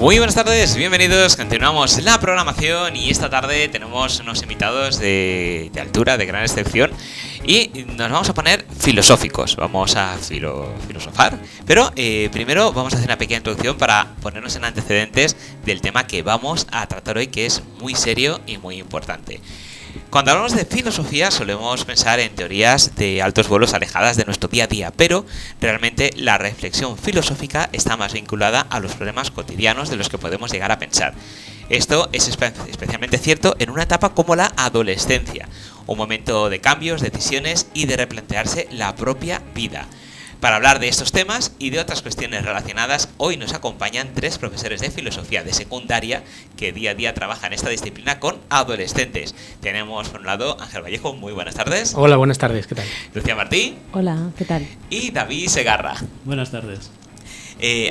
Muy buenas tardes, bienvenidos, continuamos la programación y esta tarde tenemos unos invitados de altura, de gran excepción y nos vamos a poner filosóficos, vamos a filosofar, pero primero vamos a hacer una pequeña introducción para ponernos en antecedentes del tema que vamos a tratar hoy, que es muy serio y muy importante. Cuando hablamos de filosofía solemos pensar en teorías de altos vuelos alejadas de nuestro día a día, pero realmente la reflexión filosófica está más vinculada a los problemas cotidianos de los que podemos llegar a pensar. Esto es especialmente cierto en una etapa como la adolescencia, un momento de cambios, decisiones y de replantearse la propia vida. Para hablar de estos temas y de otras cuestiones relacionadas, hoy nos acompañan tres profesores de filosofía de secundaria que día a día trabajan en esta disciplina con adolescentes. Tenemos por un lado Ángel Vallejo, muy buenas tardes. Hola, buenas tardes, ¿qué tal? Lucía Martí. Hola, ¿qué tal? Y David Segarra. Buenas tardes.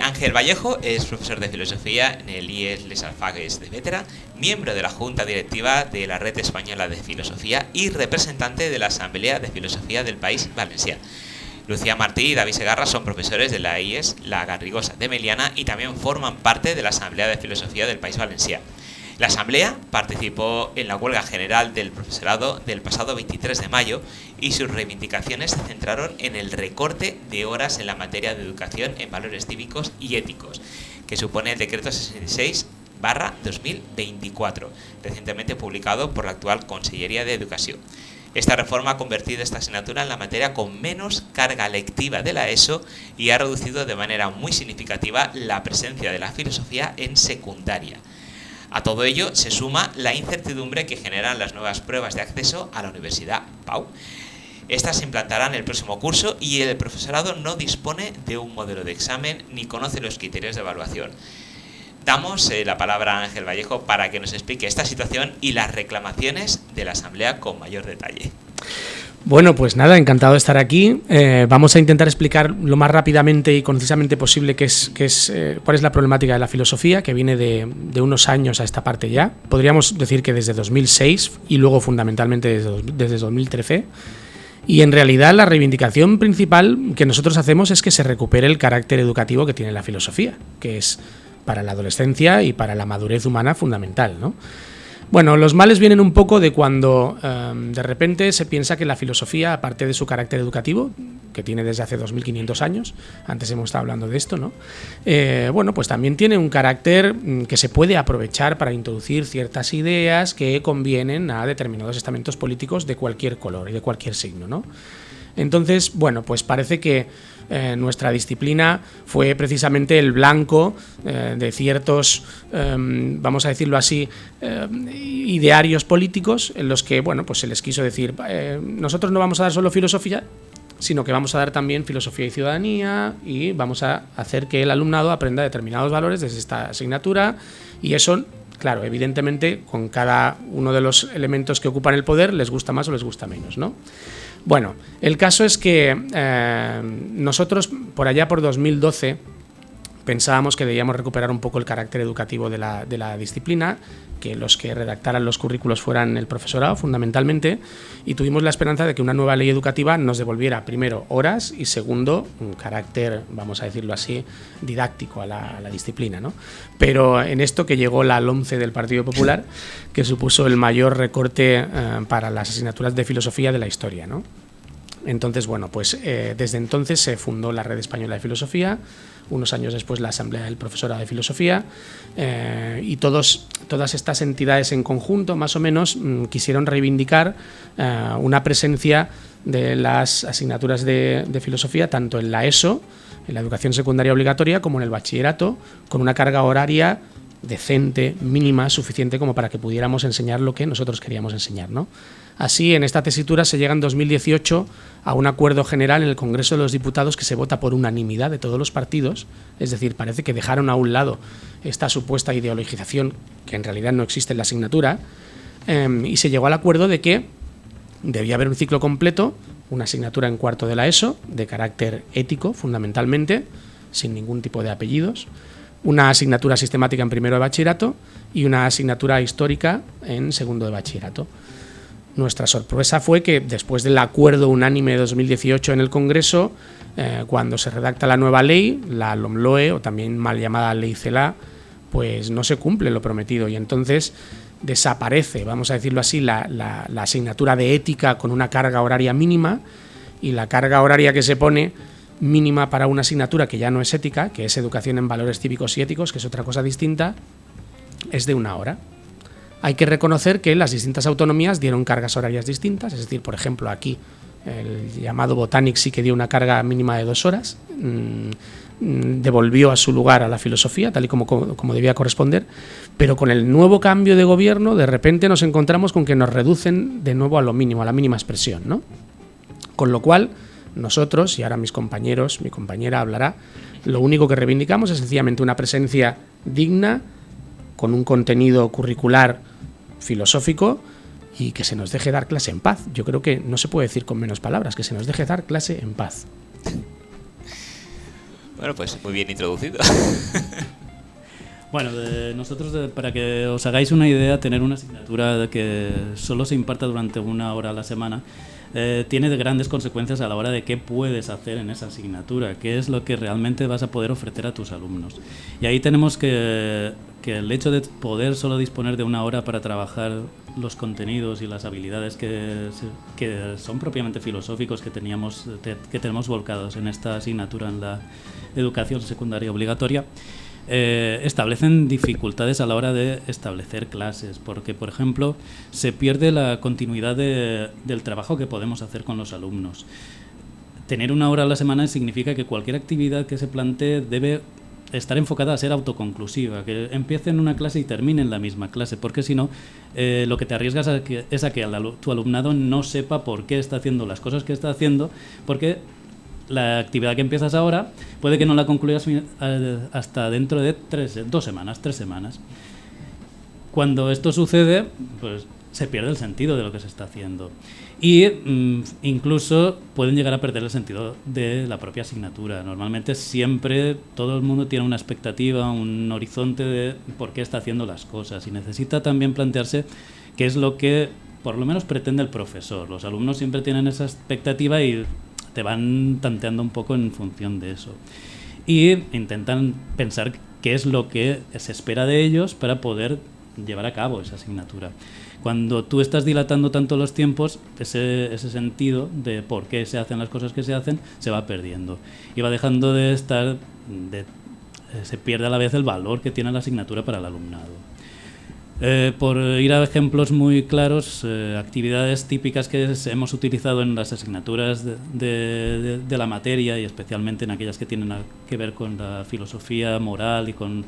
Ángel Vallejo es profesor de filosofía en el IES Les Alfagues de Bétera, miembro de la Junta Directiva de la Red Española de Filosofía y representante de la Asamblea de Filosofía del País Valencià. Lucía Martí y David Segarra son profesores de la IES La Garrigosa de Meliana y también forman parte de la Asamblea de Filosofía del País Valencià. La Asamblea participó en la huelga general del profesorado del pasado 23 de mayo y sus reivindicaciones se centraron en el recorte de horas en la materia de educación en valores cívicos y éticos, que supone el decreto 66/2024, recientemente publicado por la actual Consellería de Educación. Esta reforma ha convertido esta asignatura en la materia con menos carga lectiva de la ESO y ha reducido de manera muy significativa la presencia de la filosofía en secundaria. A todo ello se suma la incertidumbre que generan las nuevas pruebas de acceso a la Universidad PAU. Estas se implantarán el próximo curso y el profesorado no dispone de un modelo de examen ni conoce los criterios de evaluación. Damos la palabra a Ángel Vallejo para que nos explique esta situación y las reclamaciones de la Asamblea con mayor detalle. Bueno, pues nada, encantado de estar aquí. Vamos a intentar explicar lo más rápidamente y concisamente posible cuál es la problemática de la filosofía, que viene de unos años a esta parte ya. Podríamos decir que desde 2006 y luego fundamentalmente desde 2013. Y en realidad la reivindicación principal que nosotros hacemos es que se recupere el carácter educativo que tiene la filosofía, que es para la adolescencia y para la madurez humana fundamental, ¿no? Bueno, los males vienen un poco de cuando de repente se piensa que la filosofía, aparte de su carácter educativo, que tiene desde hace 2500 años, antes hemos estado hablando de esto, ¿no? Bueno, pues también tiene un carácter que se puede aprovechar para introducir ciertas ideas que convienen a determinados estamentos políticos de cualquier color y de cualquier signo, ¿no? Entonces, bueno, pues parece que nuestra disciplina fue precisamente el blanco de ciertos, vamos a decirlo así, idearios políticos en los que, bueno, pues se les quiso decir, nosotros no vamos a dar solo filosofía, sino que vamos a dar también filosofía y ciudadanía y vamos a hacer que el alumnado aprenda determinados valores desde esta asignatura y eso, claro, evidentemente con cada uno de los elementos que ocupan el poder les gusta más o les gusta menos, ¿no? Bueno, el caso es que nosotros por allá por 2012 pensábamos que debíamos recuperar un poco el carácter educativo de la disciplina, que los que redactaran los currículos fueran el profesorado fundamentalmente, y tuvimos la esperanza de que una nueva ley educativa nos devolviera primero horas y segundo un carácter, vamos a decirlo así, didáctico a la disciplina, ¿no? Pero en esto que llegó la LOMCE del Partido Popular, que supuso el mayor recorte para las asignaturas de filosofía de la historia, ¿no? Entonces, bueno, pues desde entonces se fundó la Red Española de Filosofía, unos años después la Asamblea del Profesorado de Filosofía y todas estas entidades en conjunto, más o menos, quisieron reivindicar una presencia de las asignaturas de filosofía tanto en la ESO, en la educación secundaria obligatoria, como en el bachillerato, con una carga horaria decente, mínima, suficiente como para que pudiéramos enseñar lo que nosotros queríamos enseñar, ¿no? Así, en esta tesitura se llega en 2018 a un acuerdo general en el Congreso de los Diputados que se vota por unanimidad de todos los partidos, es decir, parece que dejaron a un lado esta supuesta ideologización que en realidad no existe en la asignatura, y se llegó al acuerdo de que debía haber un ciclo completo, una asignatura en cuarto de la ESO, de carácter ético fundamentalmente, sin ningún tipo de apellidos, una asignatura sistemática en primero de bachillerato y una asignatura histórica en segundo de bachillerato. Nuestra sorpresa fue que después del acuerdo unánime de 2018 en el Congreso, cuando se redacta la nueva ley, la LOMLOE, o también mal llamada Ley CELA, pues no se cumple lo prometido y entonces desaparece, vamos a decirlo así, la asignatura de ética con una carga horaria mínima, y la carga horaria que se pone mínima para una asignatura que ya no es ética, que es educación en valores cívicos y éticos, que es otra cosa distinta, es de 1 hora. Hay que reconocer que las distintas autonomías dieron cargas horarias distintas, es decir, por ejemplo, aquí el llamado Botanics sí que dio una carga mínima de 2 horas, devolvió a su lugar a la filosofía, tal y como debía corresponder, pero con el nuevo cambio de gobierno, de repente nos encontramos con que nos reducen de nuevo a lo mínimo, a la mínima expresión, ¿no? Con lo cual, nosotros, y ahora mis compañeros, mi compañera hablará, lo único que reivindicamos es sencillamente una presencia digna, con un contenido curricular filosófico, y que se nos deje dar clase en paz. Yo creo que no se puede decir con menos palabras, que se nos deje dar clase en paz. Bueno, pues muy bien introducido. Bueno, nosotros, para que os hagáis una idea, tener una asignatura que solo se imparta durante 1 hora a la semana tiene de grandes consecuencias a la hora de qué puedes hacer en esa asignatura, qué es lo que realmente vas a poder ofrecer a tus alumnos. Y ahí tenemos que el hecho de poder solo disponer de 1 hora para trabajar los contenidos y las habilidades que son propiamente filosóficos que tenemos volcados en esta asignatura en la educación secundaria obligatoria, establecen dificultades a la hora de establecer clases, porque, por ejemplo, se pierde la continuidad del trabajo que podemos hacer con los alumnos. Tener 1 hora a la semana significa que cualquier actividad que se plantee debe estar enfocada a ser autoconclusiva, que empiece en una clase y termine en la misma clase, porque si no, lo que te arriesgas es a que tu alumnado no sepa por qué está haciendo las cosas que está haciendo, porque la actividad que empiezas ahora puede que no la concluyas hasta dentro de 3 semanas. Cuando esto sucede, pues se pierde el sentido de lo que se está haciendo. Y incluso pueden llegar a perder el sentido de la propia asignatura. Normalmente siempre todo el mundo tiene una expectativa, un horizonte de por qué está haciendo las cosas, y necesita también plantearse qué es lo que por lo menos pretende el profesor. Los alumnos siempre tienen esa expectativa y te van tanteando un poco en función de eso. Y intentan pensar qué es lo que se espera de ellos para poder llevar a cabo esa asignatura. Cuando tú estás dilatando tanto los tiempos, ese sentido de por qué se hacen las cosas que se hacen se va perdiendo. Y va dejando de estar... se pierde a la vez el valor que tiene la asignatura para el alumnado. Por ir a ejemplos muy claros, actividades típicas que hemos utilizado en las asignaturas de la materia, y especialmente en aquellas que tienen que ver con la filosofía moral y con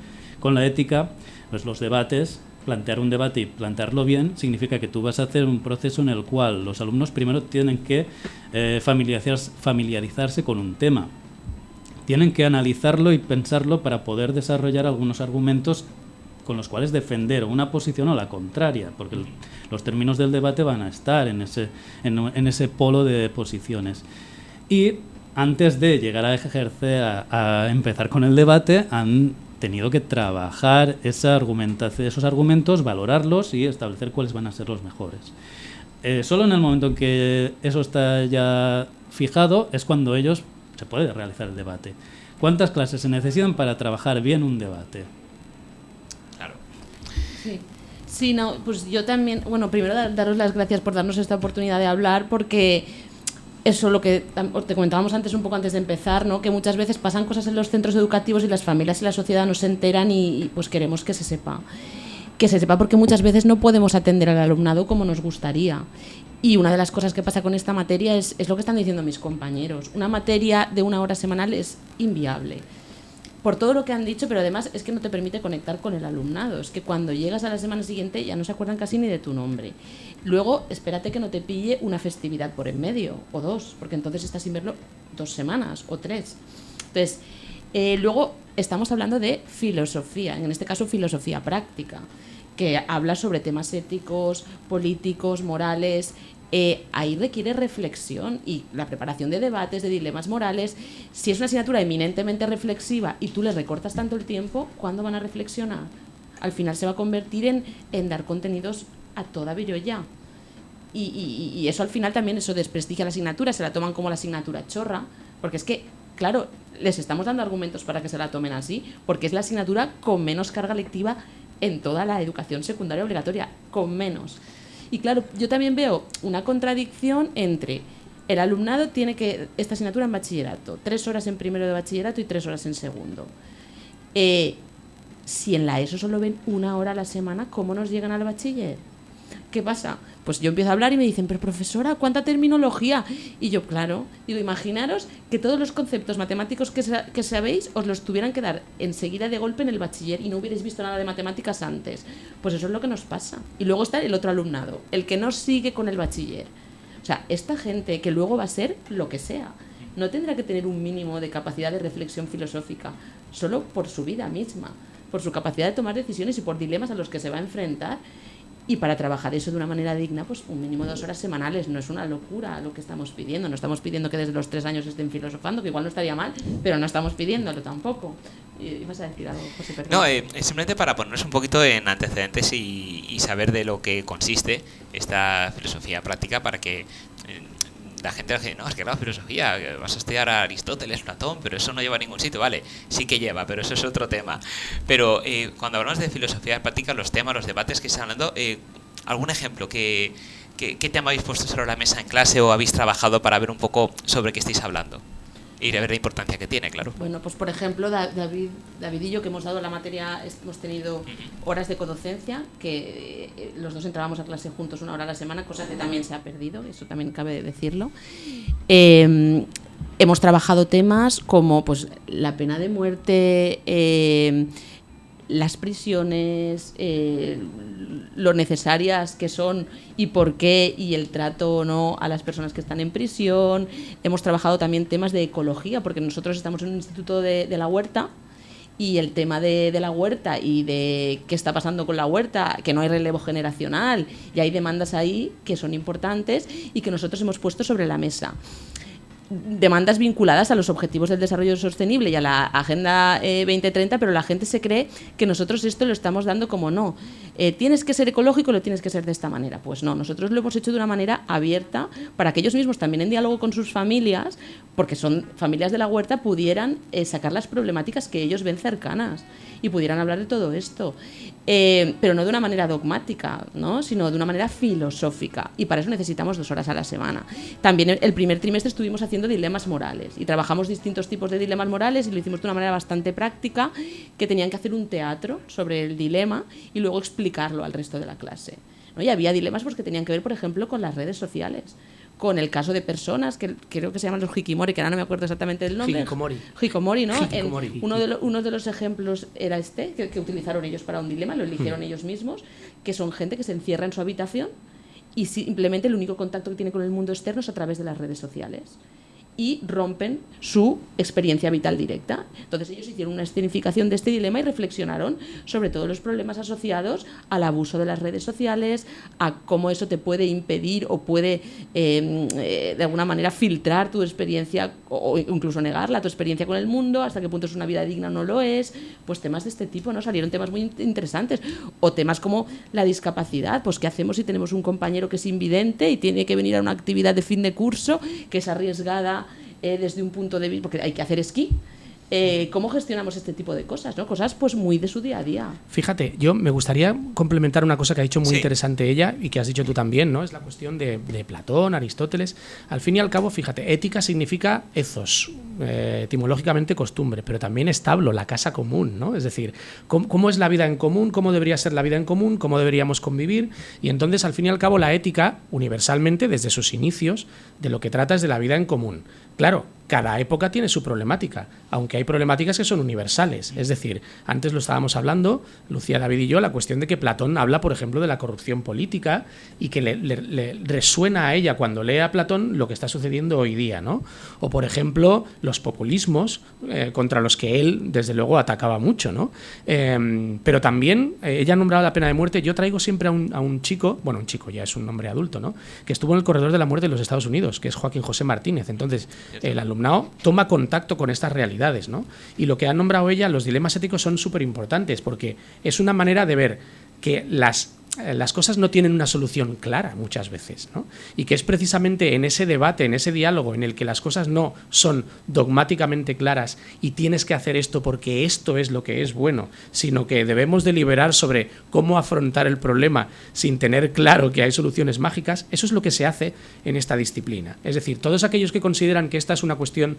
la ética, pues los debates. Plantear un debate y plantearlo bien significa que tú vas a hacer un proceso en el cual los alumnos primero tienen que familiarizarse con un tema. Tienen que analizarlo y pensarlo para poder desarrollar algunos argumentos con los cuales defender una posición o la contraria, porque los términos del debate van a estar en ese polo de posiciones. Y antes de llegar a ejercer, a empezar con el debate, han tenido que trabajar esa argumentación, esos argumentos, valorarlos y establecer cuáles van a ser los mejores. Solo en el momento en que eso está ya fijado es cuando se puede realizar el debate. ¿Cuántas clases se necesitan para trabajar bien un debate? Claro. Sí, no, pues yo también, bueno, primero daros las gracias por darnos esta oportunidad de hablar, porque eso lo que te comentábamos antes, un poco antes de empezar, ¿no? Que muchas veces pasan cosas en los centros educativos y las familias y la sociedad no se enteran, y pues queremos que se sepa. Que se sepa, porque muchas veces no podemos atender al alumnado como nos gustaría. Y una de las cosas que pasa con esta materia es lo que están diciendo mis compañeros. Una materia de 1 hora semanal es inviable. Por todo lo que han dicho, pero además es que no te permite conectar con el alumnado. Es que cuando llegas a la semana siguiente ya no se acuerdan casi ni de tu nombre. Luego, espérate que no te pille una festividad por en medio, o 2, porque entonces estás sin verlo 2 semanas, o 3. Entonces, luego estamos hablando de filosofía, en este caso filosofía práctica, que habla sobre temas éticos, políticos, morales. Ahí requiere reflexión y la preparación de debates, de dilemas morales. Si es una asignatura eminentemente reflexiva y tú les recortas tanto el tiempo, ¿cuándo van a reflexionar? Al final se va a convertir en dar contenidos a toda virolla. Y eso al final también eso desprestigia la asignatura, se la toman como la asignatura chorra, porque es que, claro, les estamos dando argumentos para que se la tomen así, porque es la asignatura con menos carga lectiva en toda la educación secundaria obligatoria, con menos. Y claro, yo también veo una contradicción entre el alumnado tiene que esta asignatura en bachillerato, 3 horas en primero de bachillerato y 3 horas en segundo. Si en la ESO solo ven 1 hora a la semana, ¿cómo nos llegan al bachiller? ¿Qué pasa? Pues yo empiezo a hablar y me dicen, pero profesora, ¿cuánta terminología? Y yo, claro, digo, imaginaros que todos los conceptos matemáticos que sabéis os los tuvieran que dar enseguida de golpe en el bachiller y no hubierais visto nada de matemáticas antes. Pues eso es lo que nos pasa. Y luego está el otro alumnado, el que no sigue con el bachiller. O sea, esta gente que luego va a ser lo que sea, no tendrá que tener un mínimo de capacidad de reflexión filosófica, solo por su vida misma, por su capacidad de tomar decisiones y por dilemas a los que se va a enfrentar. Y para trabajar eso de una manera digna, pues un mínimo de 2 horas semanales. No es una locura lo que estamos pidiendo. No estamos pidiendo que desde los 3 años estén filosofando, que igual no estaría mal, pero no estamos pidiéndolo tampoco. ¿Ibas a decir algo, José? Perdón. No, simplemente para ponernos un poquito en antecedentes y saber de lo que consiste esta filosofía práctica, para que la gente dice, no, es que la filosofía, vas a estudiar a Aristóteles, Platón, pero eso no lleva a ningún sitio. Vale, sí que lleva, pero eso es otro tema. Pero cuando hablamos de filosofía práctica, los temas, los debates que están hablando, ¿algún ejemplo? ¿Qué tema habéis puesto sobre la mesa en clase o habéis trabajado para ver un poco sobre qué estáis hablando? Y de ver la importancia que tiene, claro. Bueno, pues por ejemplo, David y yo, que hemos dado la materia, hemos tenido horas de codocencia, que los dos entrábamos a clase juntos 1 hora a la semana, cosa que también se ha perdido, eso también cabe decirlo. Hemos trabajado temas como pues la pena de muerte, las prisiones, lo necesarias que son y por qué, y el trato o no a las personas que están en prisión. Hemos trabajado también temas de ecología, porque nosotros estamos en un instituto de la huerta, y el tema de la huerta y de qué está pasando con la huerta, que no hay relevo generacional, y hay demandas ahí que son importantes y que nosotros hemos puesto sobre la mesa. Demandas vinculadas a los objetivos del desarrollo sostenible y a la Agenda 2030, pero la gente se cree que nosotros esto lo estamos dando como no. Tienes que ser ecológico, lo tienes que ser de esta manera. Pues no, nosotros lo hemos hecho de una manera abierta para que ellos mismos, también en diálogo con sus familias, porque son familias de la huerta, pudieran sacar las problemáticas que ellos ven cercanas y pudieran hablar de todo esto. Pero no de una manera dogmática, ¿no? Sino de una manera filosófica. Y para eso necesitamos 2 horas a la semana. También el primer trimestre estuvimos haciendo dilemas morales y trabajamos distintos tipos de dilemas morales y lo hicimos de una manera bastante práctica, que tenían que hacer un teatro sobre el dilema y luego explicarlo al resto de la clase, ¿no? Y había dilemas pues, que tenían que ver, por ejemplo, con las redes sociales, con el caso de personas que creo que se llaman los hikikomori, que ahora no me acuerdo exactamente del nombre. Hikikomori, ¿no? Uno de los ejemplos era este, que utilizaron ellos para un dilema, lo eligieron ellos mismos, que son gente que se encierra en su habitación y simplemente el único contacto que tiene con el mundo externo es a través de las redes sociales. Y rompen su experiencia vital directa. Entonces ellos hicieron una escenificación de este dilema y reflexionaron sobre todos los problemas asociados al abuso de las redes sociales, a cómo eso te puede impedir o puede de alguna manera filtrar tu experiencia o incluso negarla, tu experiencia con el mundo, hasta qué punto es una vida digna o no lo es. Pues temas de este tipo, ¿no? Salieron temas muy interesantes. O temas como la discapacidad, pues qué hacemos si tenemos un compañero que es invidente y tiene que venir a una actividad de fin de curso que es arriesgada desde un punto de vista, porque hay que hacer esquí. ¿Cómo gestionamos este tipo de cosas, ¿no? Cosas pues muy de su día a día. Fíjate, yo me gustaría complementar una cosa que ha dicho muy interesante ella y que has dicho tú también, ¿no? Es la cuestión de Platón, Aristóteles. Al fin y al cabo, fíjate, ética significa ethos, etimológicamente costumbre, pero también establo, la casa común, ¿no? Es decir, ¿cómo es la vida en común? ¿Cómo debería ser la vida en común? ¿Cómo deberíamos convivir? Y entonces, al fin y al cabo, la ética, universalmente, desde sus inicios, de lo que trata es de la vida en común. Claro, cada época tiene su problemática, aunque hay problemáticas que son universales. Es decir, antes lo estábamos hablando, Lucía, David y yo, la cuestión de que Platón habla, por ejemplo, de la corrupción política y que le resuena a ella cuando lee a Platón lo que está sucediendo hoy día, ¿no? O, por ejemplo, los populismos contra los que él, desde luego, atacaba mucho, ¿no? Pero también, ella ha nombrado la pena de muerte. Yo traigo siempre a un chico, bueno, un chico ya es un hombre adulto, ¿no? Que estuvo en el corredor de la muerte de los Estados Unidos, que es Joaquín José Martínez. Entonces, el alumnado toma contacto con estas realidades, ¿no? Y lo que ha nombrado ella, los dilemas éticos, son súper importantes porque es una manera de ver que las las cosas no tienen una solución clara muchas veces, ¿no? Y que es precisamente en ese debate, en ese diálogo en el que las cosas no son dogmáticamente claras y tienes que hacer esto porque esto es lo que es bueno, sino que debemos deliberar sobre cómo afrontar el problema sin tener claro que hay soluciones mágicas. Eso es lo que se hace en esta disciplina. Es decir, todos aquellos que consideran que esta es una cuestión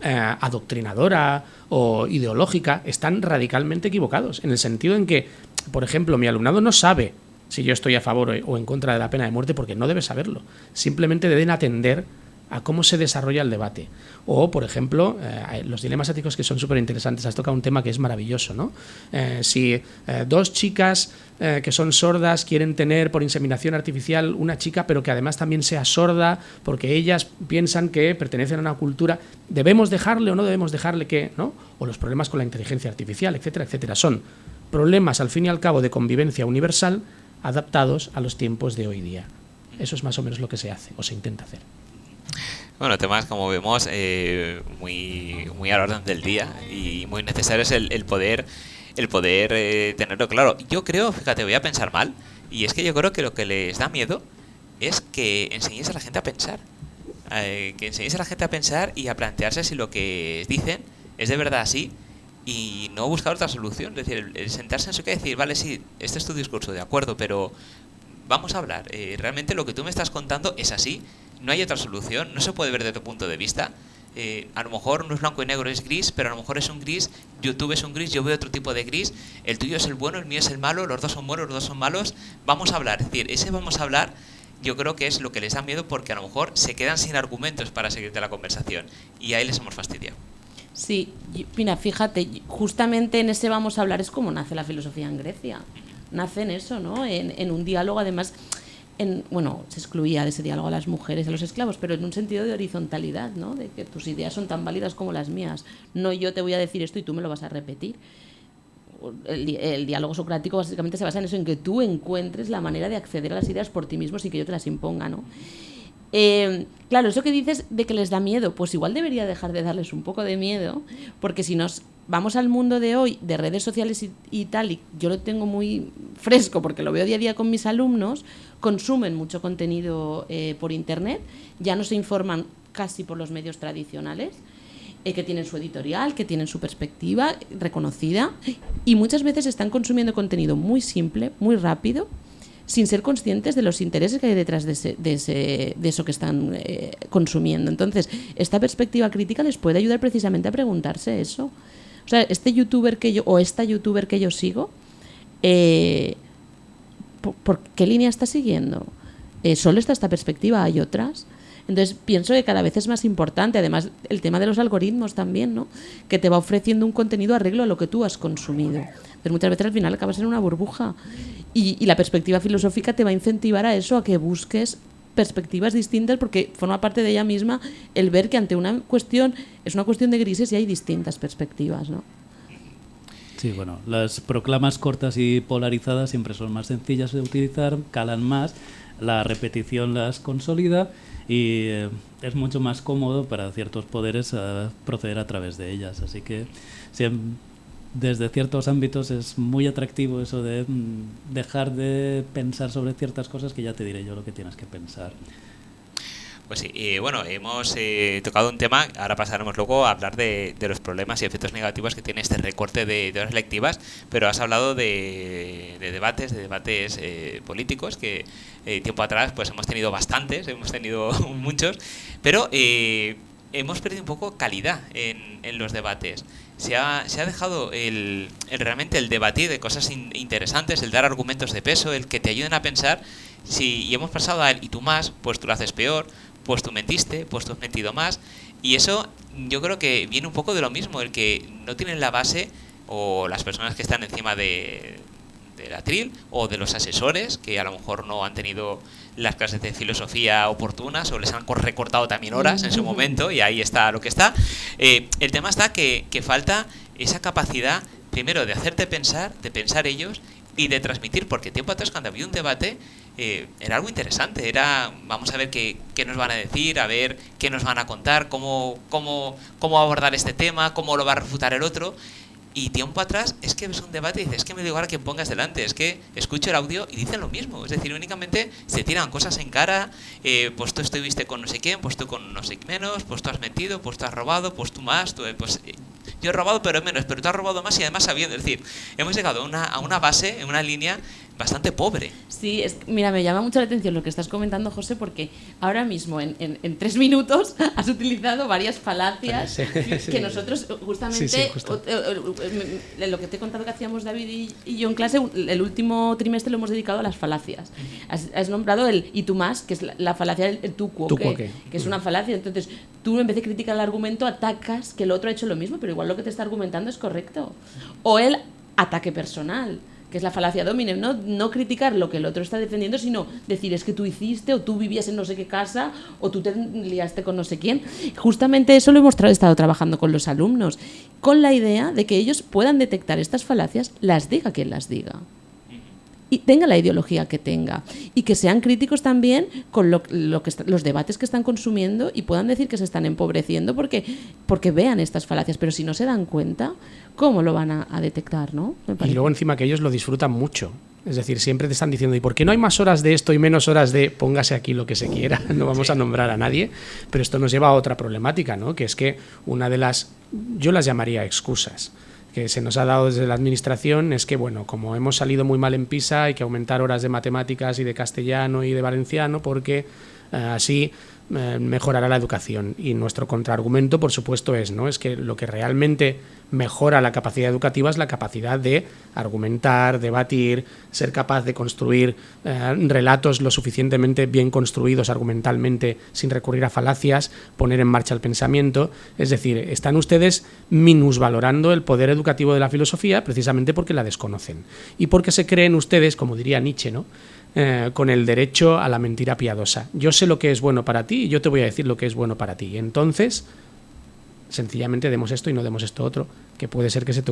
adoctrinadora o ideológica están radicalmente equivocados, en el sentido en que, por ejemplo, mi alumnado no sabe si yo estoy a favor o en contra de la pena de muerte, porque no debe saberlo. Simplemente deben atender a cómo se desarrolla el debate. O, por ejemplo, los dilemas éticos, que son súper interesantes. Has tocado un tema que es maravilloso, ¿no? Si dos chicas que son sordas quieren tener por inseminación artificial una chica, pero que además también sea sorda, porque ellas piensan que pertenecen a una cultura, ¿debemos dejarle o no debemos dejarle que, ¿no? O los problemas con la inteligencia artificial, etcétera, etcétera. Son problemas, al fin y al cabo, de convivencia universal adaptados a los tiempos de hoy día. Eso es más o menos lo que se hace, o se intenta hacer. Bueno, temas, como vemos, muy a la orden del día y muy necesario es el poder tenerlo claro. Yo creo, fíjate, voy a pensar mal, y es que yo creo que lo que les da miedo es que enseñéis a la gente a pensar. Que enseñéis a la gente a pensar y a plantearse si lo que dicen es de verdad así y no buscar otra solución. Es decir, el sentarse en su casa y decir, vale, sí, este es tu discurso, de acuerdo, pero vamos a hablar. Realmente lo que tú me estás contando es así. No hay otra solución, no se puede ver desde tu punto de vista. A lo mejor no es blanco y negro, es gris, pero a lo mejor es un gris, tú ves un gris, yo veo otro tipo de gris, el tuyo es el bueno, el mío es el malo, los dos son buenos, los dos son malos, vamos a hablar. Es decir, ese vamos a hablar yo creo que es lo que les da miedo, porque a lo mejor se quedan sin argumentos para seguirte la conversación y ahí les hemos fastidiado. Sí, mira, fíjate, justamente en ese vamos a hablar es como nace la filosofía en Grecia. Nace en eso, ¿no? En un diálogo, además... bueno, se excluía de ese diálogo a las mujeres, a los esclavos, pero en un sentido de horizontalidad, ¿no? De que tus ideas son tan válidas como las mías. No yo te voy a decir esto y tú me lo vas a repetir. El diálogo socrático básicamente se basa en eso, en que tú encuentres la manera de acceder a las ideas por ti mismo sin que yo te las imponga, ¿no? Claro, eso que dices de que les da miedo, pues igual debería dejar de darles un poco de miedo, porque si nos vamos al mundo de hoy, de redes sociales y tal, y yo lo tengo muy fresco porque lo veo día a día con mis alumnos, consumen mucho contenido por internet, ya no se informan casi por los medios tradicionales, que tienen su editorial, que tienen su perspectiva reconocida, y muchas veces están consumiendo contenido muy simple, muy rápido, sin ser conscientes de los intereses que hay detrás de eso que están consumiendo. Entonces, esta perspectiva crítica les puede ayudar precisamente a preguntarse eso. O sea, esta youtuber que yo sigo, ¿por qué línea está siguiendo? ¿Solo está esta perspectiva? ¿Hay otras? Entonces pienso que cada vez es más importante, además el tema de los algoritmos también, ¿no? Que te va ofreciendo un contenido arreglo a lo que tú has consumido. Pero muchas veces al final acabas en una burbuja y la perspectiva filosófica te va a incentivar a eso, a que busques perspectivas distintas, porque forma parte de ella misma el ver que ante una cuestión es una cuestión de grises y hay distintas perspectivas, ¿no? Sí, bueno, las proclamas cortas y polarizadas siempre son más sencillas de utilizar, calan más, la repetición las consolida y es mucho más cómodo para ciertos poderes proceder a través de ellas. Así que desde ciertos ámbitos es muy atractivo eso de dejar de pensar sobre ciertas cosas, que ya te diré yo lo que tienes que pensar. Pues sí, bueno, hemos tocado un tema, ahora pasaremos luego a hablar de los problemas y efectos negativos que tiene este recorte de horas lectivas, pero has hablado de debates políticos, que tiempo atrás pues hemos tenido bastantes, hemos tenido muchos, pero hemos perdido un poco calidad en los debates. Se ha dejado realmente el debatir de cosas interesantes, el dar argumentos de peso, el que te ayuden a pensar, y hemos pasado a él, y tú más, pues tú lo haces peor, pues tú mentiste, pues tú has mentido más, y eso yo creo que viene un poco de lo mismo, el que no tienen la base, o las personas que están encima del atril, o de los asesores, que a lo mejor no han tenido las clases de filosofía oportunas, o les han recortado también horas en su momento, y ahí está lo que está. El tema está que falta esa capacidad, primero, de hacerte pensar, de pensar ellos, y de transmitir, porque tiempo atrás, cuando había un debate, era algo interesante, era vamos a ver qué nos van a decir, a ver qué nos van a contar, cómo abordar este tema, cómo lo va a refutar el otro, y tiempo atrás es que ves un debate y dices, es que me da igual a quien pongas delante, es que escucho el audio y dicen lo mismo, es decir, únicamente se tiran cosas en cara, pues tú estuviste con no sé quién, pues tú con no sé menos, pues tú has mentido, pues tú has robado, pues tú más, yo he robado pero menos, pero tú has robado más y además sabiendo, es decir, hemos llegado a una base, en una línea bastante pobre. Sí, mira, me llama mucho la atención lo que estás comentando, José, porque ahora mismo en 3 minutos has utilizado varias falacias que nosotros justamente, lo que te he contado que hacíamos David y yo en clase, el último trimestre lo hemos dedicado a las falacias. Has nombrado el y tú más, que es la falacia del tu quoque, que es una falacia. Entonces, tú en vez de criticar el argumento, atacas que el otro ha hecho lo mismo, pero igual lo que te está argumentando es correcto. O el ataque personal, que es la falacia dominem, no criticar lo que el otro está defendiendo, sino decir es que tú hiciste, o tú vivías en no sé qué casa, o tú te liaste con no sé quién. Justamente eso lo hemos estado trabajando con los alumnos, con la idea de que ellos puedan detectar estas falacias, las diga quien las diga, y tenga la ideología que tenga, y que sean críticos también con los debates que están consumiendo y puedan decir que se están empobreciendo porque vean estas falacias, pero si no se dan cuenta, ¿cómo lo van a detectar, no? Y luego encima que ellos lo disfrutan mucho. Es decir, siempre te están diciendo, ¿y por qué no hay más horas de esto y menos horas de póngase aquí lo que se quiera? No vamos a nombrar a nadie, pero esto nos lleva a otra problemática, ¿no? Que es que una de las, yo las llamaría excusas, que se nos ha dado desde la administración es que, bueno, como hemos salido muy mal en PISA, hay que aumentar horas de matemáticas y de castellano y de valenciano porque así mejorará la educación. Y nuestro contraargumento, por supuesto, es que lo que realmente mejora la capacidad educativa es la capacidad de argumentar, debatir, ser capaz de construir relatos lo suficientemente bien construidos argumentalmente sin recurrir a falacias, poner en marcha el pensamiento. Es decir, están ustedes minusvalorando el poder educativo de la filosofía precisamente porque la desconocen y porque se creen ustedes, como diría Nietzsche, ¿no?, con el derecho a la mentira piadosa. Yo sé lo que es bueno para ti y yo te voy a decir lo que es bueno para ti. Entonces, sencillamente demos esto y no demos esto otro, que puede ser que se te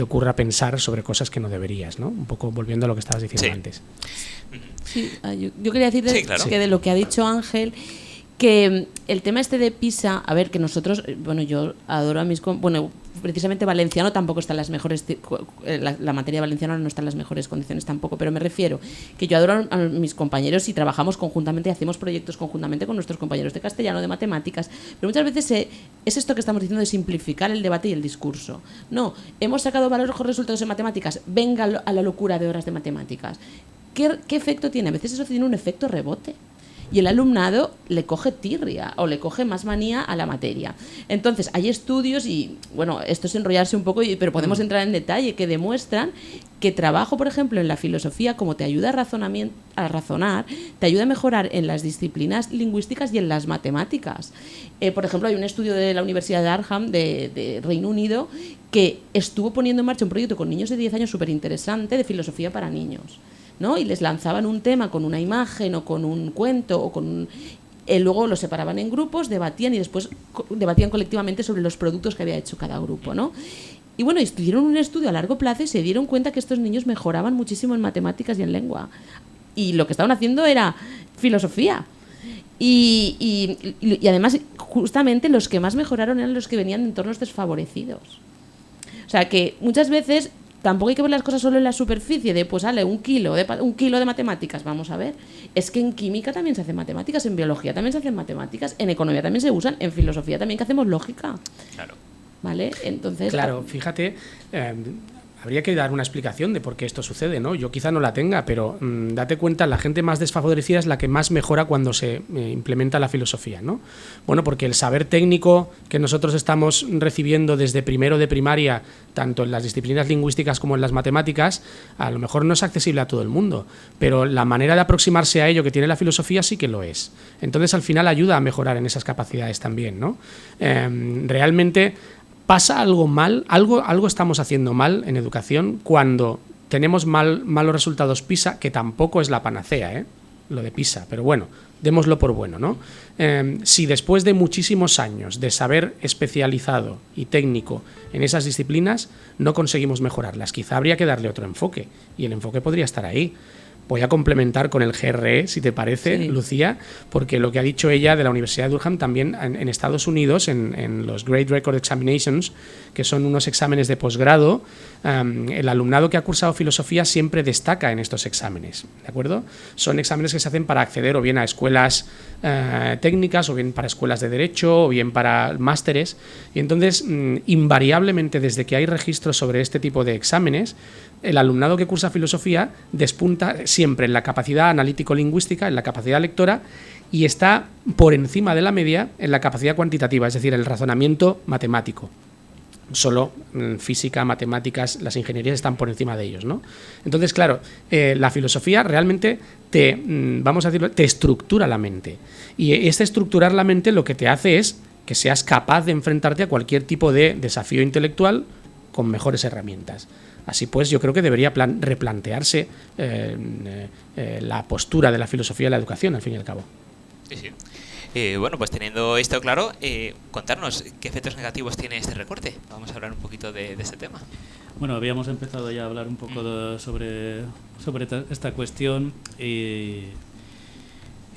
ocurra pensar sobre cosas que no deberías, ¿no? Un poco volviendo a lo que estabas diciendo antes. Sí, yo quería decir que de lo que ha dicho Ángel, que el tema este de PISA, a ver, que nosotros, bueno, yo adoro a mis... Bueno, precisamente valenciano tampoco está en las mejores... La materia valenciana no está en las mejores condiciones tampoco, pero me refiero que yo adoro a mis compañeros y trabajamos conjuntamente, hacemos proyectos conjuntamente con nuestros compañeros de castellano, de matemáticas, pero muchas veces es esto que estamos diciendo de simplificar el debate y el discurso. No, hemos sacado valiosos resultados en matemáticas, venga a la locura de horas de matemáticas. ¿Qué efecto tiene? A veces eso tiene un efecto rebote. Y el alumnado le coge tirria o le coge más manía a la materia. Entonces, hay estudios y, bueno, esto es enrollarse un poco, pero podemos entrar en detalle, que demuestran que trabajo, por ejemplo, en la filosofía, como te ayuda a razonar, te ayuda a mejorar en las disciplinas lingüísticas y en las matemáticas. Por ejemplo, hay un estudio de la Universidad de Durham, de Reino Unido, que estuvo poniendo en marcha un proyecto con niños de 10 años súper interesante de filosofía para niños, ¿no? Y les lanzaban un tema con una imagen o con un cuento o con luego los separaban en grupos, debatían y después debatían colectivamente sobre los productos que había hecho cada grupo, ¿no? Y bueno, hicieron un estudio a largo plazo y se dieron cuenta que estos niños mejoraban muchísimo en matemáticas y en lengua. Y lo que estaban haciendo era filosofía. Y además, justamente los que más mejoraron eran los que venían de entornos desfavorecidos. O sea que muchas veces tampoco hay que ver las cosas solo en la superficie de, pues, sale un kilo de matemáticas, vamos a ver. Es que en química también se hacen matemáticas, en biología también se hacen matemáticas, en economía también se usan, en filosofía también que hacemos lógica. Claro. ¿Vale? Entonces... Claro, fíjate, habría que dar una explicación de por qué esto sucede, ¿no? Yo quizá no la tenga, pero date cuenta, la gente más desfavorecida es la que más mejora cuando se implementa la filosofía, ¿no? Bueno, porque el saber técnico que nosotros estamos recibiendo desde primero de primaria, tanto en las disciplinas lingüísticas como en las matemáticas, a lo mejor no es accesible a todo el mundo, pero la manera de aproximarse a ello que tiene la filosofía sí que lo es. Entonces, al final ayuda a mejorar en esas capacidades también, ¿no? Realmente... ¿Pasa algo mal? Algo estamos haciendo mal en educación cuando tenemos malos resultados PISA, que tampoco es la panacea, lo de PISA, pero bueno, démoslo por bueno, ¿no? Si después de muchísimos años de saber especializado y técnico en esas disciplinas no conseguimos mejorarlas, quizá habría que darle otro enfoque, y el enfoque podría estar ahí. Voy a complementar con el GRE, si te parece, Sí. Lucía, porque lo que ha dicho ella de la Universidad de Durham también en Estados Unidos, en los Grade Record Examinations, que son unos exámenes de posgrado, el alumnado que ha cursado filosofía siempre destaca en estos exámenes, ¿de acuerdo? Son exámenes que se hacen para acceder o bien a escuelas técnicas, o bien para escuelas de derecho, o bien para másteres, y entonces invariablemente desde que hay registros sobre este tipo de exámenes, el alumnado que cursa filosofía despunta siempre en la capacidad analítico-lingüística, en la capacidad lectora, y está por encima de la media en la capacidad cuantitativa, es decir, el razonamiento matemático. Solo física, matemáticas, las ingenierías están por encima de ellos, ¿no? Entonces, claro, la filosofía realmente vamos a decirlo, te estructura la mente. Y este estructurar la mente lo que te hace es que seas capaz de enfrentarte a cualquier tipo de desafío intelectual con mejores herramientas. Así pues, yo creo que debería replantearse la postura de la filosofía de la educación, al fin y al cabo. Sí, sí. Bueno, pues teniendo esto claro, contarnos qué efectos negativos tiene este recorte. Vamos a hablar un poquito de este tema. Bueno, habíamos empezado ya a hablar un poco sobre esta cuestión y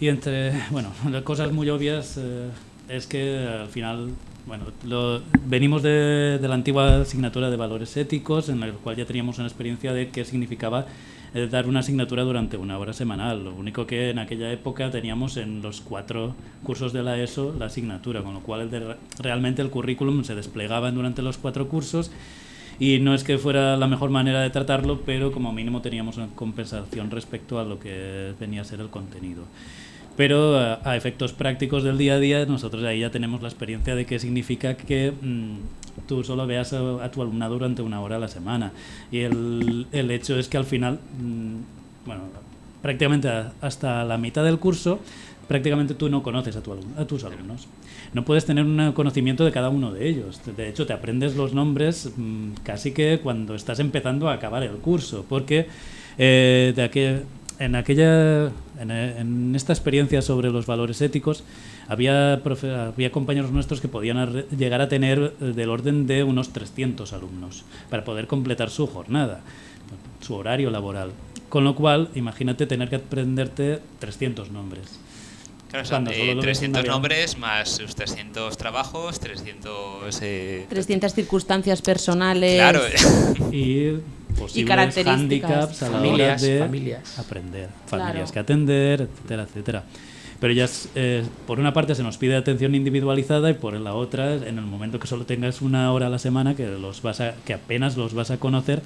entre, bueno, las cosas muy obvias es que al final, bueno, venimos de la antigua asignatura de valores éticos, en la cual ya teníamos una experiencia de qué significaba dar una asignatura durante 1 hora semanal. Lo único que en aquella época teníamos en los 4 cursos de la ESO la asignatura, con lo cual realmente el currículum se desplegaba durante los 4 cursos y no es que fuera la mejor manera de tratarlo, pero como mínimo teníamos una compensación respecto a lo que venía a ser el contenido. Pero a efectos prácticos del día a día, nosotros ahí ya tenemos la experiencia de qué significa que tú solo veas a tu alumnado durante 1 hora a la semana. Y el hecho es que al final, bueno, prácticamente hasta la mitad del curso, prácticamente tú no conoces a tus alumnos. No puedes tener un conocimiento de cada uno de ellos. De hecho, te aprendes los nombres casi que cuando estás empezando a acabar el curso, porque en esta experiencia sobre los valores éticos había compañeros nuestros que podían llegar a tener del orden de unos 300 alumnos para poder completar su jornada, su horario laboral. Con lo cual, imagínate tener que aprenderte 300 nombres. Claro, son 300 nombres más sus 300 trabajos, 300 circunstancias personales. Claro. Y posibles características. Handicaps a la hora de familias. aprender, Claro. familias que atender, etcétera, etcétera. Pero ya por una parte se nos pide atención individualizada y por la otra, en el momento que solo tengas 1 hora a la semana, que apenas los vas a conocer,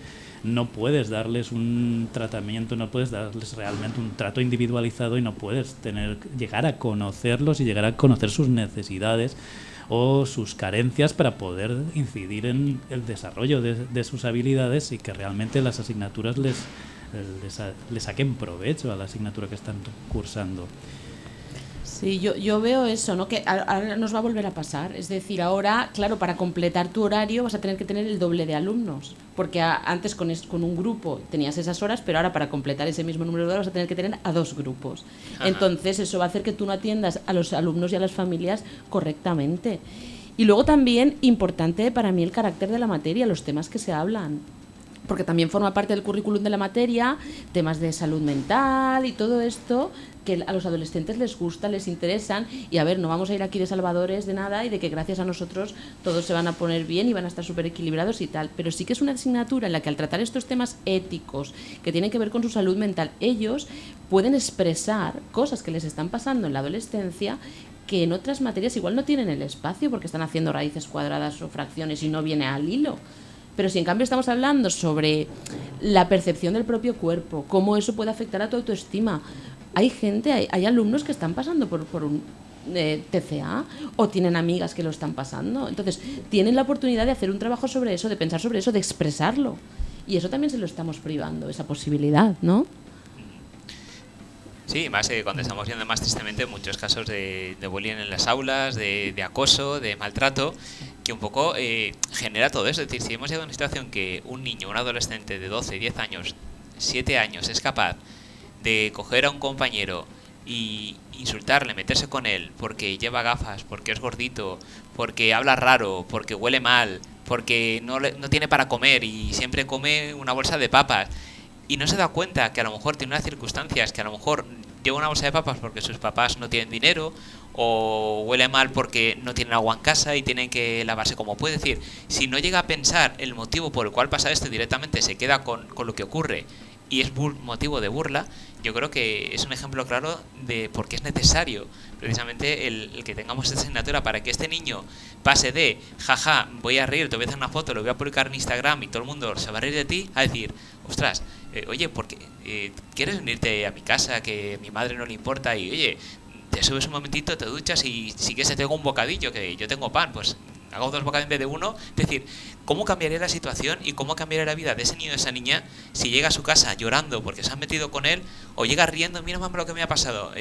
no puedes darles un tratamiento, no puedes darles realmente un trato individualizado y no puedes llegar a conocerlos y llegar a conocer sus necesidades o sus carencias para poder incidir en el desarrollo de sus habilidades y que realmente las asignaturas les saquen provecho a la asignatura que están cursando. Sí, yo veo eso, ¿no? Que ahora nos va a volver a pasar. Es decir, ahora, claro, para completar tu horario vas a tener que tener el doble de alumnos. Porque antes con un grupo tenías esas horas, pero ahora para completar ese mismo número de horas vas a tener que tener a 2 grupos. Ajá. Entonces eso va a hacer que tú no atiendas a los alumnos y a las familias correctamente. Y luego también, importante para mí, el carácter de la materia, los temas que se hablan. Porque también forma parte del currículum de la materia, temas de salud mental y todo esto que a los adolescentes les gusta, les interesan. Y a ver, no vamos a ir aquí de salvadores de nada y de que gracias a nosotros todos se van a poner bien y van a estar súper equilibrados y tal. Pero sí que es una asignatura en la que al tratar estos temas éticos que tienen que ver con su salud mental, ellos pueden expresar cosas que les están pasando en la adolescencia que en otras materias igual no tienen el espacio porque están haciendo raíces cuadradas o fracciones y no viene al hilo. Pero si en cambio estamos hablando sobre la percepción del propio cuerpo, cómo eso puede afectar a tu autoestima. Hay alumnos que están pasando por un TCA o tienen amigas que lo están pasando. Entonces, tienen la oportunidad de hacer un trabajo sobre eso, de pensar sobre eso, de expresarlo. Y eso también se lo estamos privando, esa posibilidad, ¿no? Sí, más cuando estamos viendo más tristemente muchos casos de bullying en las aulas, de acoso, de maltrato, que un poco genera todo eso. Es decir, si hemos llegado a una situación que un niño, un adolescente de 12, 10 años, 7 años es capaz de coger a un compañero y insultarle, meterse con él porque lleva gafas, porque es gordito, porque habla raro, porque huele mal, porque no tiene para comer y siempre come una bolsa de papas, y no se da cuenta que a lo mejor tiene unas circunstancias, que a lo mejor lleva una bolsa de papas porque sus papás no tienen dinero, o huele mal porque no tienen agua en casa y tienen que lavarse como puede. Decir, si no llega a pensar el motivo por el cual pasa esto, directamente se queda con lo que ocurre y es motivo de burla, yo creo que es un ejemplo claro de por qué es necesario precisamente el que tengamos esta asignatura, para que este niño pase de jaja, voy a reír, te voy a hacer una foto, lo voy a publicar en Instagram y todo el mundo se va a reír de ti, a decir, ostras, oye, porque ¿quieres venirte a mi casa, que a mi madre no le importa? Y oye, te subes un momentito, te duchas y si quieres te tengo un bocadillo, que yo tengo pan, pues hago 2 bocadillos en vez de 1. Es decir, ¿cómo cambiaría la situación y cómo cambiaría la vida de ese niño o de esa niña si llega a su casa llorando porque se han metido con él, o llega riendo, mira mamá lo que me ha pasado,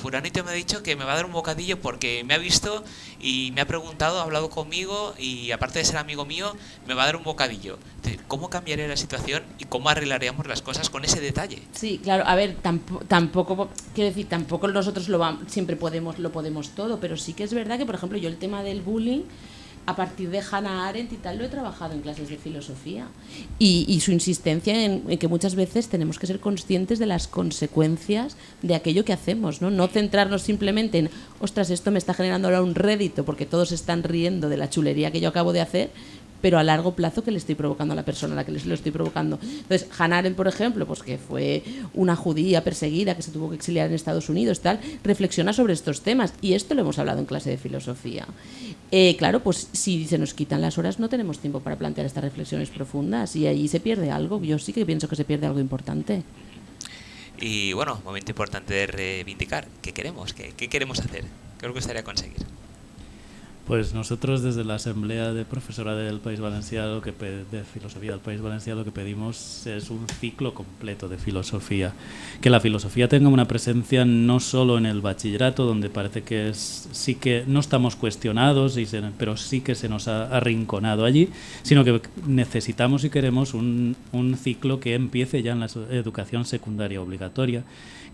fulanito me ha dicho que me va a dar un bocadillo porque me ha visto y me ha preguntado, ha hablado conmigo y aparte de ser amigo mío, me va a dar un bocadillo? Es decir, ¿cómo cambiaría la situación y cómo arreglaríamos las cosas con ese detalle? Sí, claro, a ver, tampoco, quiero decir, tampoco nosotros siempre lo podemos todo, pero sí que es verdad que, por ejemplo, yo el tema del bullying, a partir de Hannah Arendt y tal, lo he trabajado en clases de filosofía. Y su insistencia en que muchas veces tenemos que ser conscientes de las consecuencias de aquello que hacemos, ¿no? No centrarnos simplemente en, ostras, esto me está generando ahora un rédito porque todos están riendo de la chulería que yo acabo de hacer, pero a largo plazo que le estoy provocando a la persona a la que lo estoy provocando. Entonces, Hannah Arendt, por ejemplo, pues que fue una judía perseguida que se tuvo que exiliar en Estados Unidos, tal, reflexiona sobre estos temas, y esto lo hemos hablado en clase de filosofía. Claro, pues si se nos quitan las horas no tenemos tiempo para plantear estas reflexiones profundas y ahí se pierde algo. Yo sí que pienso que se pierde algo importante. Y bueno, momento importante de reivindicar. ¿Qué queremos? ¿Qué queremos hacer? ¿Qué os gustaría conseguir? Pues nosotros desde la Asamblea de Profesora del País Valencià, de Filosofía del País Valencià, lo que pedimos es un ciclo completo de filosofía. Que la filosofía tenga una presencia no solo en el bachillerato, donde parece que sí que no estamos cuestionados, pero sí que se nos ha arrinconado allí, sino que necesitamos y queremos un ciclo que empiece ya en la educación secundaria obligatoria,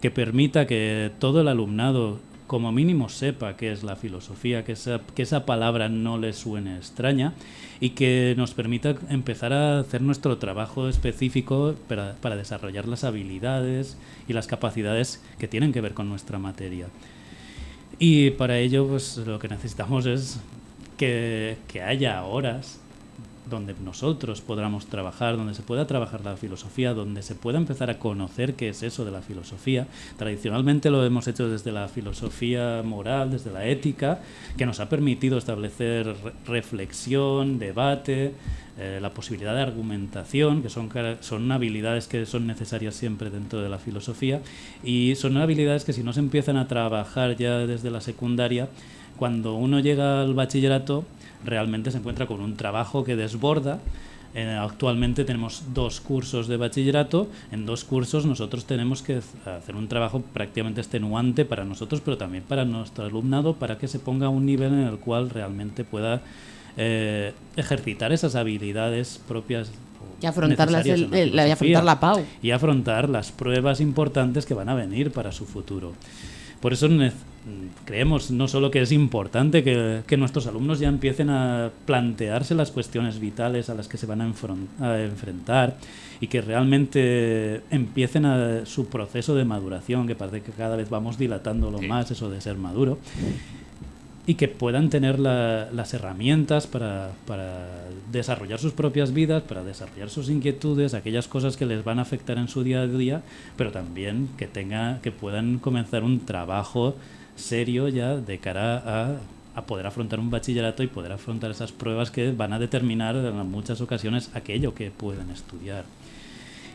que permita que todo el alumnado como mínimo sepa qué es la filosofía, que esa palabra no le suene extraña, y que nos permita empezar a hacer nuestro trabajo específico para desarrollar las habilidades y las capacidades que tienen que ver con nuestra materia. Y para ello, pues lo que necesitamos es que haya horas donde nosotros podamos trabajar, donde se pueda trabajar la filosofía, donde se pueda empezar a conocer qué es eso de la filosofía. Tradicionalmente lo hemos hecho desde la filosofía moral, desde la ética, que nos ha permitido establecer reflexión, debate, la posibilidad de argumentación, que son habilidades que son necesarias siempre dentro de la filosofía, y son habilidades que si no se empiezan a trabajar ya desde la secundaria, cuando uno llega al bachillerato realmente se encuentra con un trabajo que desborda. Actualmente tenemos 2 cursos de bachillerato. En 2 cursos nosotros tenemos que hacer un trabajo prácticamente extenuante para nosotros, pero también para nuestro alumnado, para que se ponga a un nivel en el cual realmente pueda ejercitar esas habilidades propias y afrontar la PAU. Y afrontar las pruebas importantes que van a venir para su futuro. Por eso creemos no solo que es importante que nuestros alumnos ya empiecen a plantearse las cuestiones vitales a las que se van a enfrentar, y que realmente empiecen su proceso de maduración, que parece que cada vez vamos dilatándolo más, eso de ser maduro, y que puedan tener las herramientas para desarrollar sus propias vidas, para desarrollar sus inquietudes, aquellas cosas que les van a afectar en su día a día, pero también que puedan comenzar un trabajo serio ya de cara a poder afrontar un bachillerato y poder afrontar esas pruebas que van a determinar en muchas ocasiones aquello que pueden estudiar.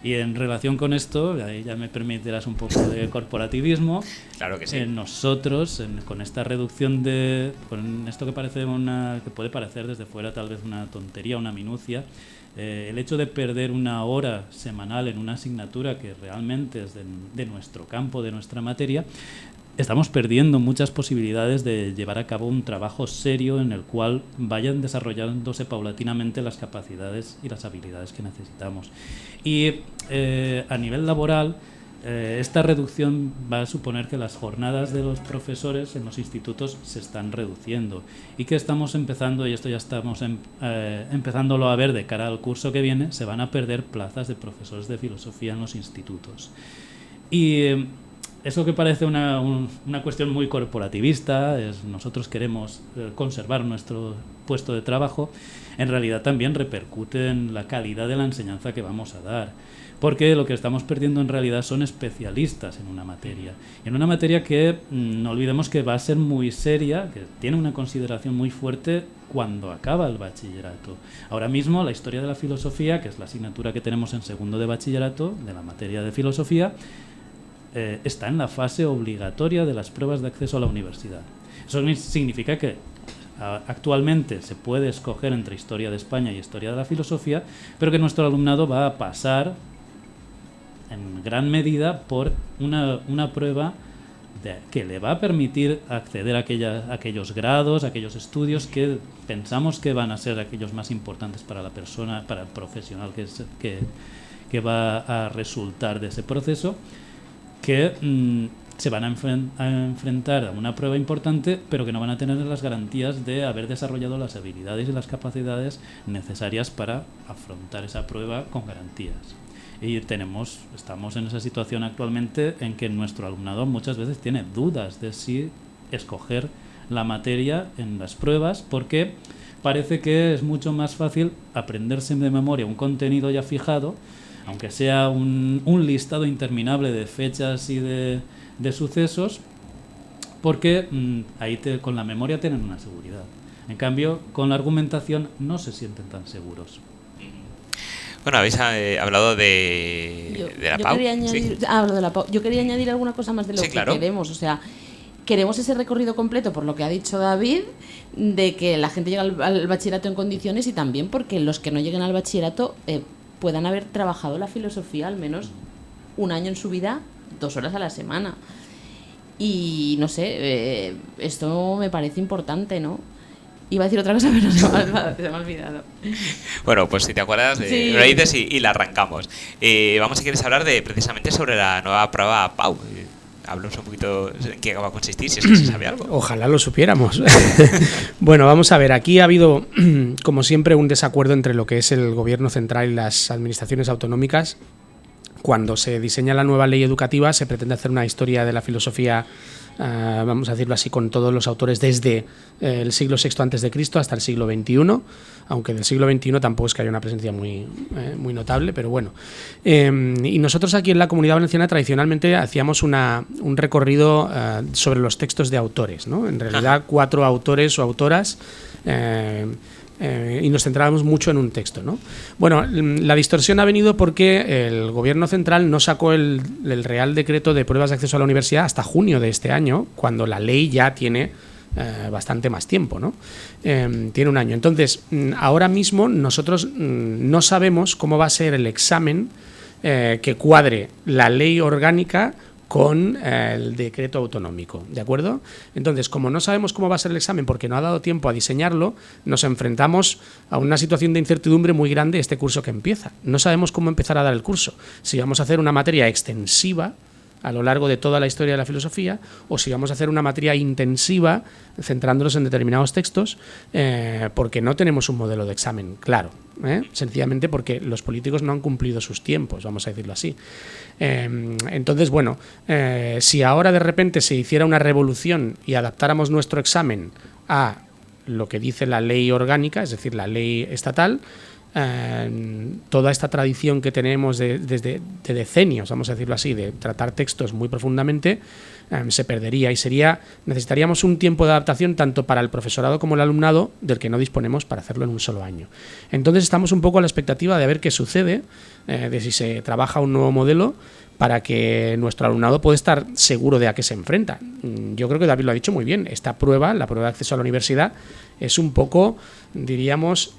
Y en relación con esto, ahí ya me permitirás un poco de corporativismo. Claro que sí. Nosotros, con esta reducción con esto que puede parecer desde fuera tal vez una tontería, una minucia, el hecho de perder una hora semanal en una asignatura que realmente es de nuestro campo, de nuestra materia, estamos perdiendo muchas posibilidades de llevar a cabo un trabajo serio en el cual vayan desarrollándose paulatinamente las capacidades y las habilidades que necesitamos. Y a nivel laboral, esta reducción va a suponer que las jornadas de los profesores en los institutos se están reduciendo y que estamos empezando, y esto ya estamos empezándolo a ver de cara al curso que viene, se van a perder plazas de profesores de filosofía en los institutos. Y eso que parece una cuestión muy corporativista, nosotros queremos conservar nuestro puesto de trabajo, en realidad también repercute en la calidad de la enseñanza que vamos a dar. Porque lo que estamos perdiendo en realidad son especialistas en una materia. Y en una materia que no olvidemos que va a ser muy seria, que tiene una consideración muy fuerte cuando acaba el bachillerato. Ahora mismo la historia de la filosofía, que es la asignatura que tenemos en segundo de bachillerato, de la materia de filosofía, está en la fase obligatoria de las pruebas de acceso a la universidad. Eso significa que actualmente se puede escoger entre historia de España y historia de la filosofía, pero que nuestro alumnado va a pasar en gran medida por una prueba que le va a permitir acceder a aquellos grados, a aquellos estudios que pensamos que van a ser aquellos más importantes para la persona, para el profesional que va a resultar de ese proceso, que se van a enfrentar a una prueba importante, pero que no van a tener las garantías de haber desarrollado las habilidades y las capacidades necesarias para afrontar esa prueba con garantías. Y estamos en esa situación actualmente en que nuestro alumnado muchas veces tiene dudas de si escoger la materia en las pruebas, porque parece que es mucho más fácil aprenderse de memoria un contenido ya fijado, aunque sea un listado interminable de fechas y de sucesos, porque ahí con la memoria tienen una seguridad. En cambio, con la argumentación no se sienten tan seguros. Bueno, habéis hablado de la PAU. Yo quería añadir alguna cosa más de lo que queremos. O sea, queremos ese recorrido completo, por lo que ha dicho David, de que la gente llegue al bachillerato en condiciones, y también porque los que no lleguen al bachillerato puedan haber trabajado la filosofía al menos un año en su vida, 2 horas a la semana. Y no sé, esto me parece importante, ¿no? Iba a decir otra cosa, pero se me ha olvidado. Bueno, pues si te acuerdas, lo dices y la arrancamos. Vamos, si quieres, hablar precisamente sobre la nueva prueba PAU. Háblanos un poquito en qué va a consistir, si es que se sabe algo. Ojalá lo supiéramos. Bueno, vamos a ver, aquí ha habido, como siempre, un desacuerdo entre lo que es el gobierno central y las administraciones autonómicas. Cuando se diseña la nueva ley educativa, se pretende hacer una historia de la filosofía, vamos a decirlo así, con todos los autores desde el siglo VI a.C. hasta el siglo XXI, aunque del siglo XXI tampoco es que haya una presencia muy notable, pero bueno. Y nosotros aquí en la Comunidad Valenciana tradicionalmente hacíamos un recorrido sobre los textos de autores, ¿no? En realidad 4 autores o autoras, y nos centrábamos mucho en un texto, ¿no? Bueno, la distorsión ha venido porque el gobierno central no sacó el Real Decreto de pruebas de acceso a la universidad hasta junio de este año, cuando la ley ya tiene bastante más tiempo, ¿no? Tiene un año. Entonces, ahora mismo nosotros no sabemos cómo va a ser el examen que cuadre la ley orgánica con el decreto autonómico, ¿de acuerdo? Entonces, como no sabemos cómo va a ser el examen porque no ha dado tiempo a diseñarlo, nos enfrentamos a una situación de incertidumbre muy grande este curso que empieza. No sabemos cómo empezar a dar el curso, si vamos a hacer una materia extensiva a lo largo de toda la historia de la filosofía, o si vamos a hacer una materia intensiva centrándonos en determinados textos, porque no tenemos un modelo de examen claro, sencillamente porque los políticos no han cumplido sus tiempos, vamos a decirlo así. Entonces, bueno, si ahora de repente se hiciera una revolución y adaptáramos nuestro examen a lo que dice la ley orgánica, es decir, la ley estatal, toda esta tradición que tenemos desde decenios, vamos a decirlo así, de tratar textos muy profundamente, se perdería y necesitaríamos un tiempo de adaptación tanto para el profesorado como el alumnado del que no disponemos para hacerlo en un solo año. Entonces estamos un poco a la expectativa de ver qué sucede, de si se trabaja un nuevo modelo para que nuestro alumnado pueda estar seguro de a qué se enfrenta. Yo creo que David lo ha dicho muy bien. Esta prueba, la prueba de acceso a la universidad, es un poco, diríamos,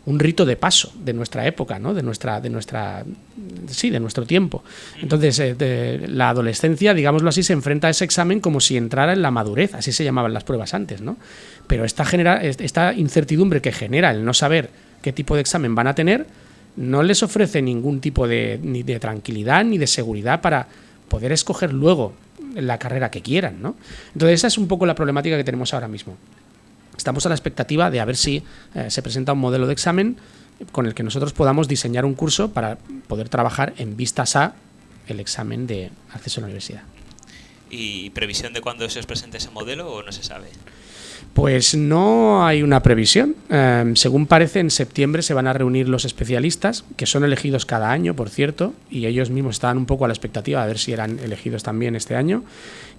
un rito de paso de nuestra época, ¿no? de nuestro tiempo. Entonces, la adolescencia, digámoslo así, se enfrenta a ese examen como si entrara en la madurez, así se llamaban las pruebas antes, ¿no? Pero esta incertidumbre que genera el no saber qué tipo de examen van a tener, no les ofrece ningún tipo ni de tranquilidad ni de seguridad para poder escoger luego la carrera que quieran, ¿no? Entonces esa es un poco la problemática que tenemos ahora mismo. Estamos a la expectativa de a ver si se presenta un modelo de examen con el que nosotros podamos diseñar un curso para poder trabajar en vistas a el examen de acceso a la universidad. ¿Y previsión de cuándo se os presente ese modelo o no se sabe? Pues no hay una previsión. Según parece, en septiembre se van a reunir los especialistas, que son elegidos cada año, por cierto, y ellos mismos estaban un poco a la expectativa de ver si eran elegidos también este año.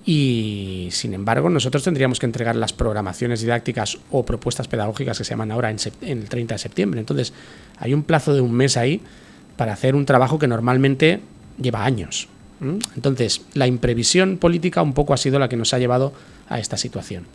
Y, sin embargo, nosotros tendríamos que entregar las programaciones didácticas o propuestas pedagógicas que se llaman ahora en el 30 de septiembre. Entonces, hay un plazo de un mes ahí para hacer un trabajo que normalmente lleva años. Entonces, la imprevisión política un poco ha sido la que nos ha llevado a esta situación.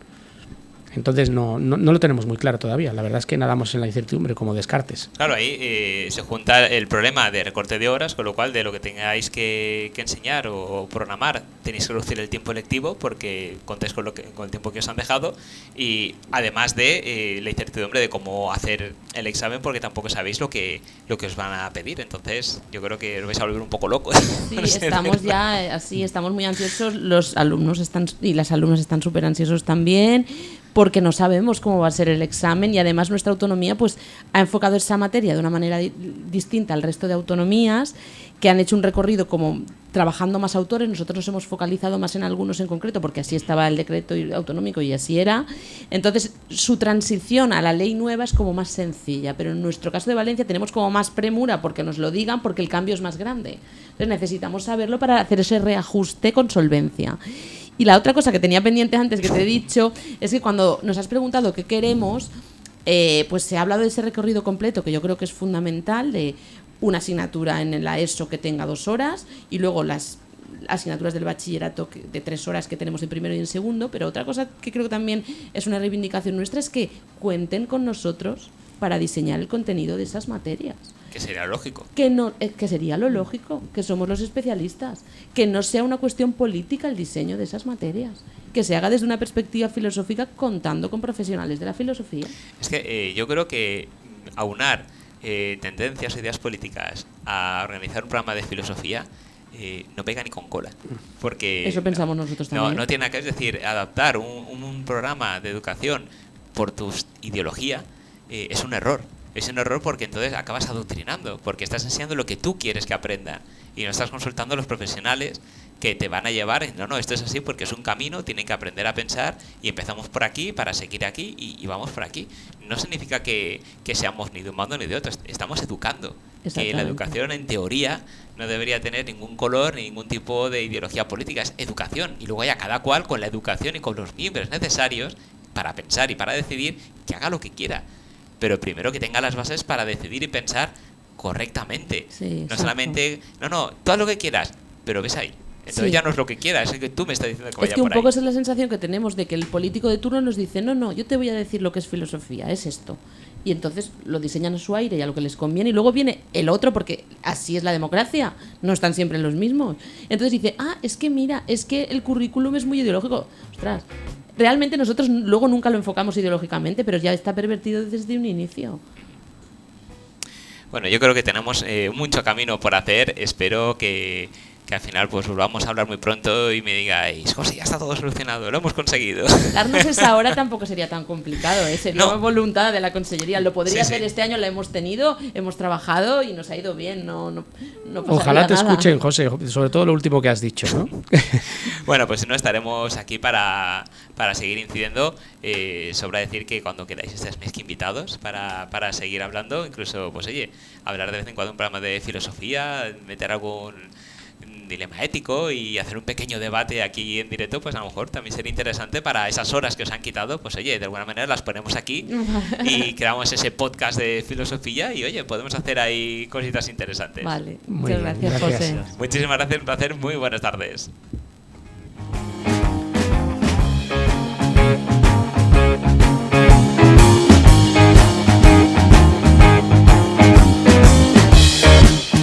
Entonces no lo tenemos muy claro todavía. La verdad es que nadamos en la incertidumbre como Descartes. Claro, ahí se junta el problema de recorte de horas, con lo cual de lo que tengáis que enseñar o programar tenéis que reducir el tiempo lectivo porque contáis con el tiempo que os han dejado, y además de la incertidumbre de cómo hacer el examen porque tampoco sabéis lo que os van a pedir. Entonces yo creo que os vais a volver un poco locos. Sí, estamos ya así, estamos muy ansiosos. Los alumnos y las alumnas están súper ansiosos también, porque no sabemos cómo va a ser el examen, y además nuestra autonomía pues ha enfocado esa materia de una manera distinta al resto de autonomías que han hecho un recorrido como trabajando más autores. Nosotros nos hemos focalizado más en algunos en concreto porque así estaba el decreto autonómico y así era. Entonces su transición a la ley nueva es como más sencilla, pero en nuestro caso de Valencia tenemos como más premura porque nos lo digan, porque el cambio es más grande. Entonces necesitamos saberlo para hacer ese reajuste con solvencia. Y la otra cosa que tenía pendiente antes que te he dicho es que cuando nos has preguntado qué queremos, pues se ha hablado de ese recorrido completo, que yo creo que es fundamental, de una asignatura en la ESO que tenga 2 horas y luego las asignaturas del bachillerato de 3 horas que tenemos en primero y en segundo. Pero otra cosa que creo que también es una reivindicación nuestra es que cuenten con nosotros para diseñar el contenido de esas materias. Que sería lógico. Que sería lo lógico, que somos los especialistas, que no sea una cuestión política el diseño de esas materias, que se haga desde una perspectiva filosófica contando con profesionales de la filosofía. Es que yo creo que aunar tendencias o ideas políticas a organizar un programa de filosofía no pega ni con cola, porque eso pensamos nosotros también. No tiene nada que ver, es decir, adaptar un programa de educación por tu ideología es un error. Es un error porque entonces acabas adoctrinando, porque estás enseñando lo que tú quieres que aprendan y no estás consultando a los profesionales que te van a llevar. No, esto es así porque es un camino, tienen que aprender a pensar y empezamos por aquí para seguir aquí y vamos por aquí. No significa que seamos ni de un bando ni de otro, estamos educando. Que la educación en teoría no debería tener ningún color ni ningún tipo de ideología política, es educación, y luego ya cada cual con la educación y con los miembros necesarios para pensar y para decidir, que haga lo que quiera. Pero primero que tenga las bases para decidir y pensar correctamente. Sí, no solamente, tú haz lo que quieras, pero ves ahí. Entonces ya no es lo que quieras, es que tú me estás diciendo que vaya por ahí. Es que un poco esa es la sensación que tenemos de que el político de turno nos dice, no, yo te voy a decir lo que es filosofía, es esto. Y entonces lo diseñan a su aire y a lo que les conviene, y luego viene el otro, porque así es la democracia, no están siempre los mismos. Entonces dice, es que mira, es que el currículum es muy ideológico. Ostras, realmente nosotros luego nunca lo enfocamos ideológicamente, pero ya está pervertido desde un inicio. Bueno, yo creo que tenemos mucho camino por hacer. Espero que al final pues volvamos a hablar muy pronto y me digáis, José, ya está todo solucionado, lo hemos conseguido. Darnos esa hora tampoco sería tan complicado, sería voluntad de la consellería. Lo podría hacer este año, la hemos tenido, hemos trabajado y nos ha ido bien. No Ojalá te nada. escuchen, José, sobre todo lo último que has dicho, ¿no? Bueno, pues no estaremos aquí para seguir incidiendo. Sobra decir que cuando queráis estáis más que invitados para seguir hablando, incluso, pues oye, hablar de vez en cuando un programa de filosofía, meter algún dilema ético y hacer un pequeño debate aquí en directo, pues a lo mejor también sería interesante para esas horas que os han quitado. Pues oye, de alguna manera las ponemos aquí y creamos ese podcast de filosofía y oye, podemos hacer ahí cositas interesantes. Vale, muchas gracias, José. Muchísimas gracias, un placer, muy buenas tardes.